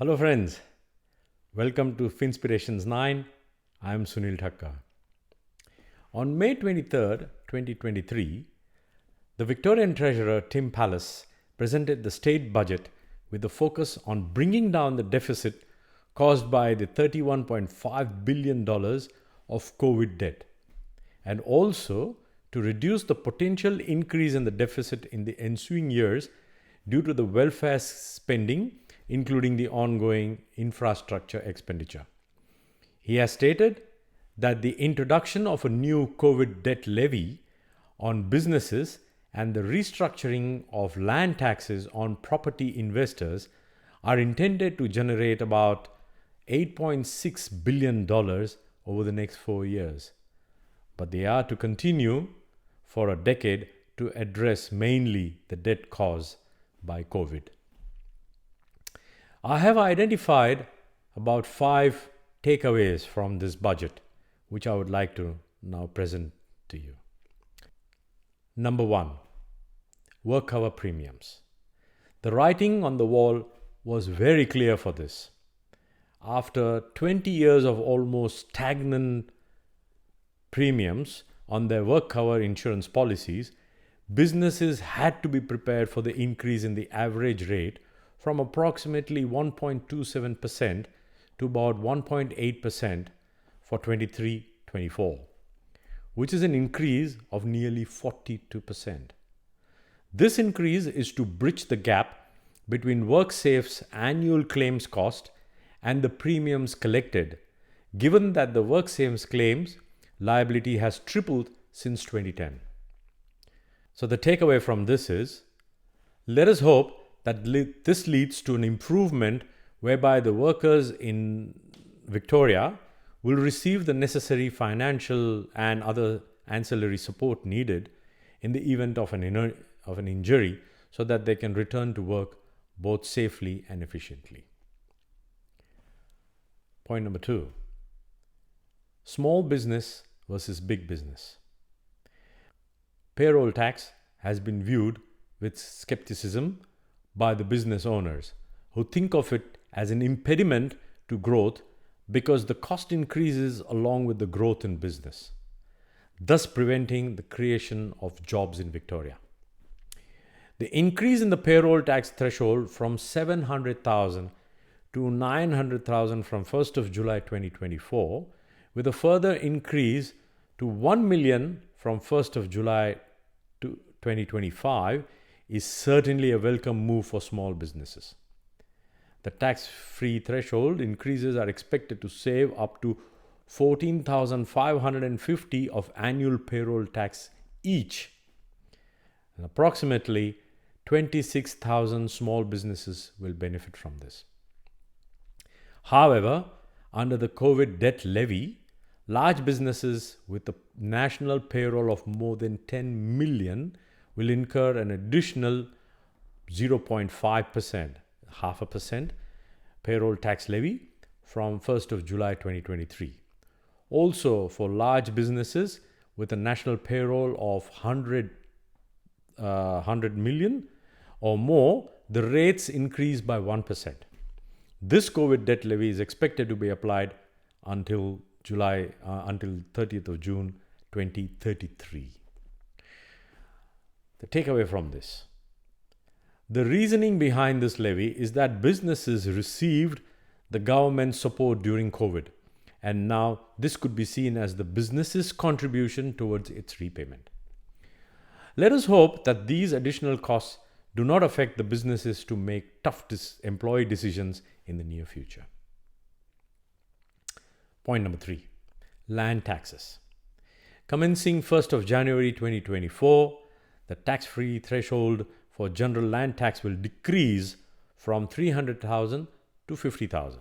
Hello friends, welcome to Finspirations 9. I am Sunil Thakkar. On May 23rd, 2023, the Victorian Treasurer Tim Pallas presented the state budget with a focus on bringing down the deficit caused by the $31.5 billion of COVID debt, and also to reduce the potential increase in the deficit in the ensuing years due to the welfare spending, including the ongoing infrastructure expenditure. He has stated that the introduction of a new COVID debt levy on businesses and the restructuring of land taxes on property investors are intended to generate about $8.6 billion over the next 4 years. But they are to continue for a decade to address mainly the debt caused by COVID. I have identified about 5 takeaways from this budget, which I would like to now present to you. Number 1, Workcover Premiums. The writing on the wall was very clear for this. After 20 years of almost stagnant premiums on their workcover insurance policies, businesses had to be prepared for the increase in the average rate from approximately 1.27% to about 1.8% for 23-24, which is an increase of nearly 42%. This increase is to bridge the gap between WorkSafe's annual claims cost and the premiums collected, given that the WorkSafe's claims liability has tripled since 2010. So the takeaway from this is, let us hope that this leads to an improvement whereby the workers in Victoria will receive the necessary financial and other ancillary support needed in the event of an injury so that they can return to work both safely and efficiently. Point number 2, small business versus big business. Payroll tax has been viewed with skepticism by the business owners, who think of it as an impediment to growth because the cost increases along with the growth in business, thus preventing the creation of jobs in Victoria. The increase in the payroll tax threshold from $700,000 to $900,000 from 1st of July 2024, with a further increase to $1 million from 1st of July 2025, is certainly a welcome move for small businesses. The tax-free threshold increases are expected to save up to $14,550 of annual payroll tax each, and approximately 26,000 small businesses will benefit from this. However, under the COVID debt levy, large businesses with a national payroll of more than 10 million will incur an additional 0.5%, 0.5% payroll tax levy from 1st of July 2023. Also, for large businesses with a national payroll of 100 million or more, the rates increase by 1%. This COVID debt levy is expected to be applied until 30th of June 2033. The takeaway from this: the reasoning behind this levy is that businesses received the government support during COVID, and now this could be seen as the business's contribution towards its repayment. Let us hope that these additional costs do not affect the businesses to make tough employee decisions in the near future. Point number 3, land taxes. Commencing 1st of January 2024, the tax-free threshold for general land tax will decrease from $300,000 to $50,000.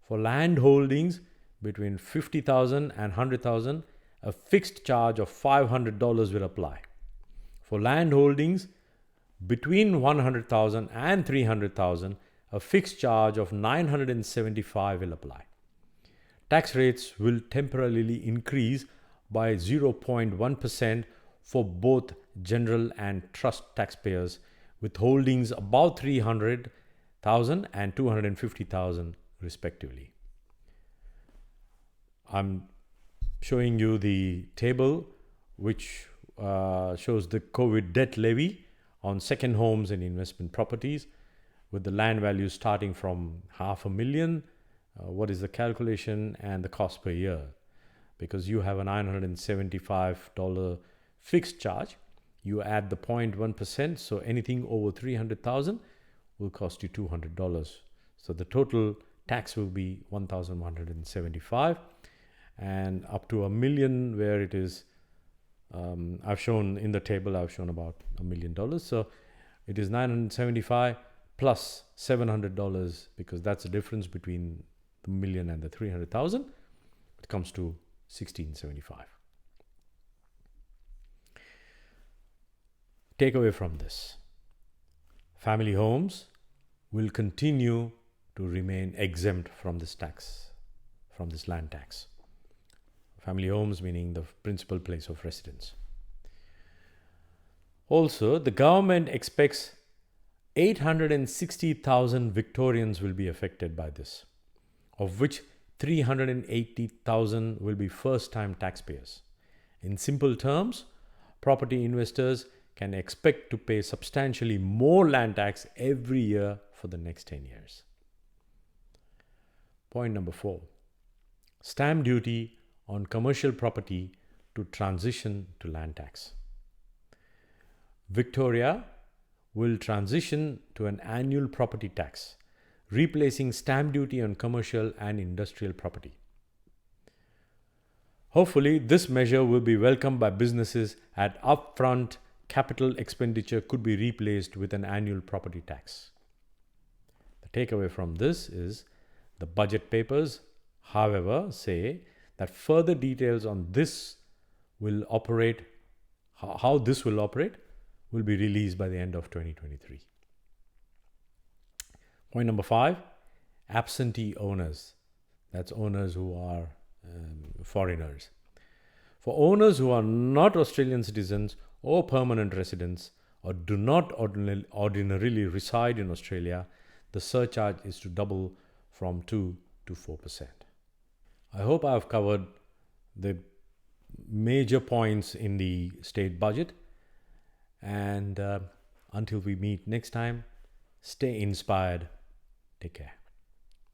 For land holdings between $50,000 and $100,000, a fixed charge of $500 will apply. For land holdings between $100,000 and $300,000, a fixed charge of $975 will apply. Tax rates will temporarily increase by 0.1% for both general and trust taxpayers with holdings above 300 and 250,000 respectively. I'm showing you the table which shows the COVID debt levy on second homes and investment properties, with the land value starting from $500,000. What is the calculation and the cost per year? Because you have a $975 fixed charge, you add the 0.1%, so anything over 300,000 will cost you $200. So the total tax will be $1,175, and up to $1 million, where it is I've shown in the table, I've shown about $1 million. So it is $975 plus $700, because that's the difference between the million and the 300,000. It comes to $1,675. Takeaway from this: family homes will continue to remain exempt from this tax, from this land tax. Family homes meaning the principal place of residence. Also, the government expects 860,000 Victorians will be affected by this, of which 380,000 will be first-time taxpayers. In simple terms, property investors can expect to pay substantially more land tax every year for the next 10 years. Point number 4. Stamp duty on commercial property to transition to land tax. Victoria will transition to an annual property tax, replacing stamp duty on commercial and industrial property. Hopefully, this measure will be welcomed by businesses, as upfront capital expenditure could be replaced with an annual property tax. The takeaway from this is the budget papers, however, say that further details on this will operate, how this will operate, will be released by the end of 2023. Point number 5, absentee owners. That's owners who are foreigners. For owners who are not Australian citizens or permanent residents, or do not ordinarily reside in Australia, the surcharge is to double from 2 to 4%. I hope I have covered the major points in the state budget, and until we meet next time, stay inspired. Take care.